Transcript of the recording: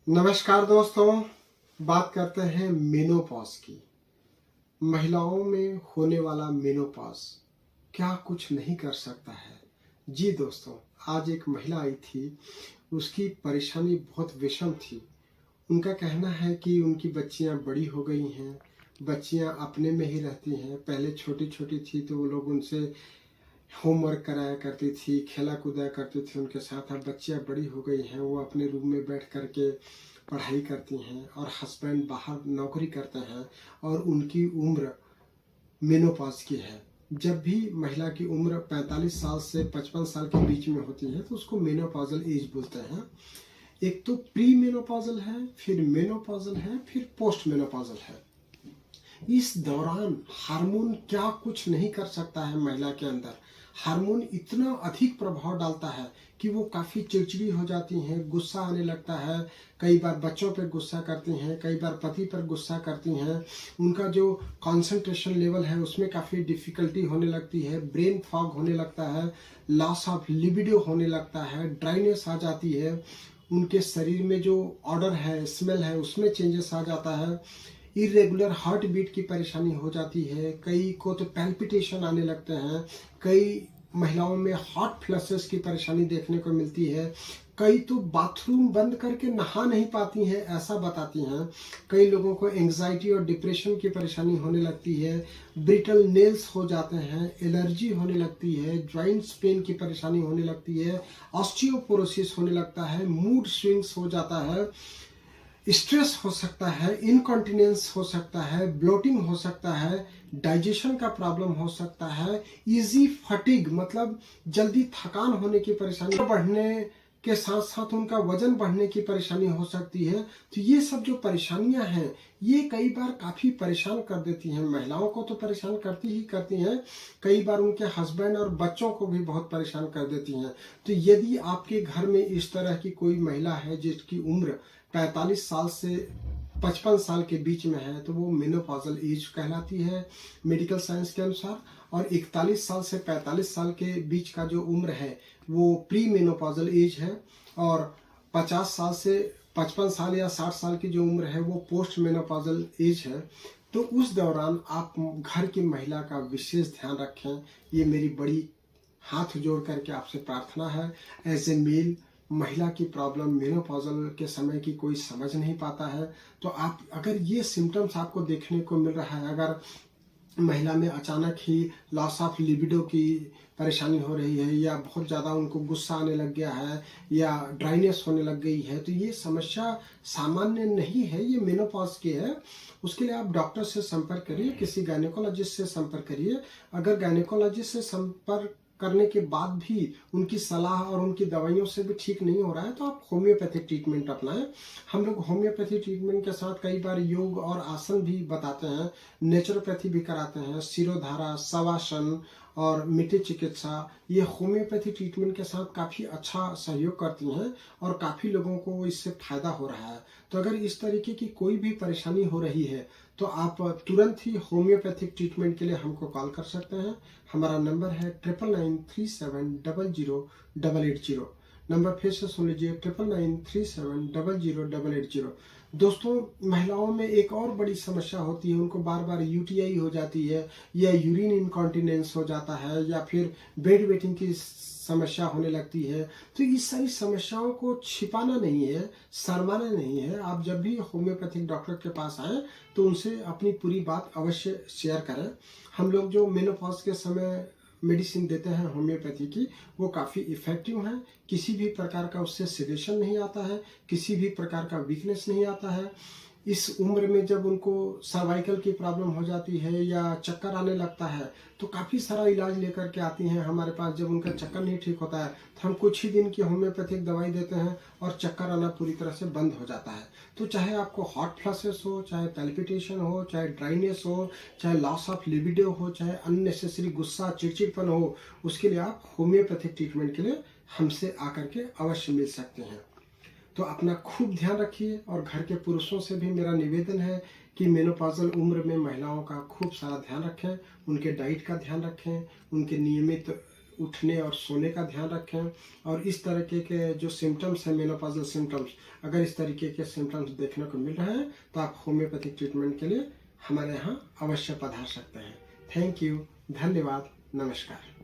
नमस्कार दोस्तों, बात करते हैं मेनोपॉज की। महिलाओं में होने वाला मेनोपॉज क्या कुछ नहीं कर सकता है? जी दोस्तों, आज एक महिला आई थी। उसकी परेशानी बहुत विषम थी। उनका कहना है कि उनकी बच्चियां बड़ी हो गई हैं, बच्चियां अपने में ही रहती हैं। पहले छोटी छोटी थी तो वो लोग उनसे होमवर्क कराया करती थी, खेला कूदा करती थी उनके साथ। अब बच्चियां बड़ी हो गई हैं, वो अपने रूम में बैठ करके पढ़ाई करती हैं और हस्बैंड बाहर नौकरी करते हैं और उनकी उम्र मेनोपॉज की है। जब भी महिला की उम्र 45 साल से 55 साल के बीच में होती है तो उसको मेनोपॉजल एज बोलते हैं। एक तो प्री मेनोपॉजल है, फिर मेनोपॉजल है, फिर पोस्ट मेनोपॉजल है। इस दौरान हार्मोन क्या कुछ नहीं कर सकता है महिला के अंदर। हार्मोन इतना अधिक प्रभाव डालता है कि वो काफ़ी चिड़चिड़ी हो जाती हैं, गुस्सा आने लगता है। कई बार बच्चों पर गुस्सा करती हैं, कई बार पति पर गुस्सा करती हैं। उनका जो कंसंट्रेशन लेवल है उसमें काफ़ी डिफिकल्टी होने लगती है, ब्रेन फॉग होने लगता है, लॉस ऑफ लिबिडो होने लगता है, ड्राइनेस आ जाती है। उनके शरीर में जो ऑर्डर है, स्मेल है, उसमें चेंजेस आ जाता है। इरेगुलर हार्ट बीट की परेशानी हो जाती है। कई को तो पैल्पिटेशन आने लगते हैं। कई महिलाओं में हॉट फ्लशेस की परेशानी देखने को मिलती है। कई तो बाथरूम बंद करके नहा नहीं पाती हैं, ऐसा बताती हैं। कई लोगों को एंजाइटी और डिप्रेशन की परेशानी होने लगती है। ब्रिटल नेल्स हो जाते हैं, एलर्जी होने लगती है, जॉइंट्स पेन की परेशानी होने लगती है, ऑस्टियोपोरोसिस होने लगता है, मूड स्विंग्स हो जाता है, स्ट्रेस हो सकता है, इनकॉन्टिनेंस हो सकता है, ब्लोटिंग हो सकता है, डाइजेशन का प्रॉब्लम हो सकता है, इजी फटीग मतलब जल्दी थकान होने की परेशानी, बढ़ने के साथ साथ उनका वजन बढ़ने की परेशानी हो सकती है। तो ये सब जो परेशानियां हैं ये कई बार काफ़ी परेशान कर देती हैं। महिलाओं को तो परेशान करती ही करती हैं, कई बार उनके हस्बैंड और बच्चों को भी बहुत परेशान कर देती हैं। तो यदि आपके घर में इस तरह की कोई महिला है जिसकी उम्र 45 साल से 55 साल के बीच में है तो वो मेनोपॉजल एज कहलाती है मेडिकल साइंस के अनुसार। और 41 साल से 45 साल के बीच का जो उम्र है वो प्री मेनोपॉजल एज है। और 50 साल से 55 साल या 60 साल की जो उम्र है वो पोस्ट मेनोपॉजल एज है। तो उस दौरान आप घर की महिला का विशेष ध्यान रखें, ये मेरी बड़ी हाथ जोड़ करके आपसे प्रार्थना है। एज ए मेल, महिला की प्रॉब्लम मेनोपॉजल के समय की कोई समझ नहीं पाता है तो आप अगर ये सिम्टम्स आपको देखने को मिल रहा है, अगर महिला में अचानक ही लॉस ऑफ लिबिडो की परेशानी हो रही है, या बहुत ज़्यादा उनको गुस्सा आने लग गया है, या ड्राइनेस होने लग गई है, तो ये समस्या सामान्य नहीं है, ये मेनोपॉज की है। उसके लिए आप डॉक्टर से संपर्क करिए, किसी गायनेकोलॉजिस्ट से संपर्क करिए। अगर गायनेकोलॉजिस्ट से संपर्क करने के बाद भी उनकी सलाह और उनकी दवाइयों से भी ठीक नहीं हो रहा है तो आप होम्योपैथिक ट्रीटमेंट अपनाएं। हम लोग होम्योपैथी ट्रीटमेंट के साथ कई बार योग और आसन भी बताते हैं, नेचुरोपैथी भी कराते हैं, शिरोधारा, शवासन और मिट्टी चिकित्सा, ये होम्योपैथी ट्रीटमेंट के साथ काफ़ी अच्छा सहयोग करती हैं और काफ़ी लोगों को इससे फायदा हो रहा है। तो अगर इस तरीके की कोई भी परेशानी हो रही है तो आप तुरंत ही होम्योपैथिक ट्रीटमेंट के लिए हमको कॉल कर सकते हैं। हमारा नंबर है 9993700880। नंबर फिर से सुन लीजिए, 9993700880। दोस्तों, महिलाओं में एक और बड़ी समस्या होती है, उनको बार बार यूटीआई हो जाती है, या यूरिन इनकॉन्टिनेंस हो जाता है, या फिर बेड वेटिंग की समस्या होने लगती है। तो इस सारी समस्याओं को छिपाना नहीं है, शर्माना नहीं है। आप जब भी होम्योपैथिक डॉक्टर के पास आए तो उनसे अपनी पूरी बात अवश्य शेयर करें। हम लोग जो मेनोपॉज के समय मेडिसिन देते हैं होम्योपैथी की, वो काफ़ी इफ़ेक्टिव है। किसी भी प्रकार का उससे सेडेशन नहीं आता है, किसी भी प्रकार का वीकनेस नहीं आता है। इस उम्र में जब उनको सर्वाइकल की प्रॉब्लम हो जाती है या चक्कर आने लगता है तो काफ़ी सारा इलाज लेकर के आती हैं हमारे पास। जब उनका चक्कर नहीं ठीक होता है तो हम कुछ ही दिन की होम्योपैथिक दवाई देते हैं और चक्कर आना पूरी तरह से बंद हो जाता है। तो चाहे आपको हॉट फ्लशेस हो, चाहे पैल्पिटेशन हो, चाहे ड्राइनेस हो, चाहे लॉस ऑफ लिबिडो हो, चाहे अननेसेसरी गुस्सा, चिड़चिड़पन हो, उसके लिए आप होम्योपैथिक ट्रीटमेंट के लिए हमसे आकर के अवश्य मिल सकते हैं। तो अपना खूब ध्यान रखिए। और घर के पुरुषों से भी मेरा निवेदन है कि मेनोपॉजल उम्र में महिलाओं का खूब सारा ध्यान रखें, उनके डाइट का ध्यान रखें, उनके नियमित उठने और सोने का ध्यान रखें। और इस तरीके के जो सिम्टम्स हैं, मेनोपॉजल सिम्टम्स, अगर इस तरीके के सिम्टम्स देखने को मिल रहे हैं तो आप होम्योपैथिक ट्रीटमेंट के लिए हमारे यहाँ अवश्य पधार सकते हैं। थैंक यू, धन्यवाद, नमस्कार।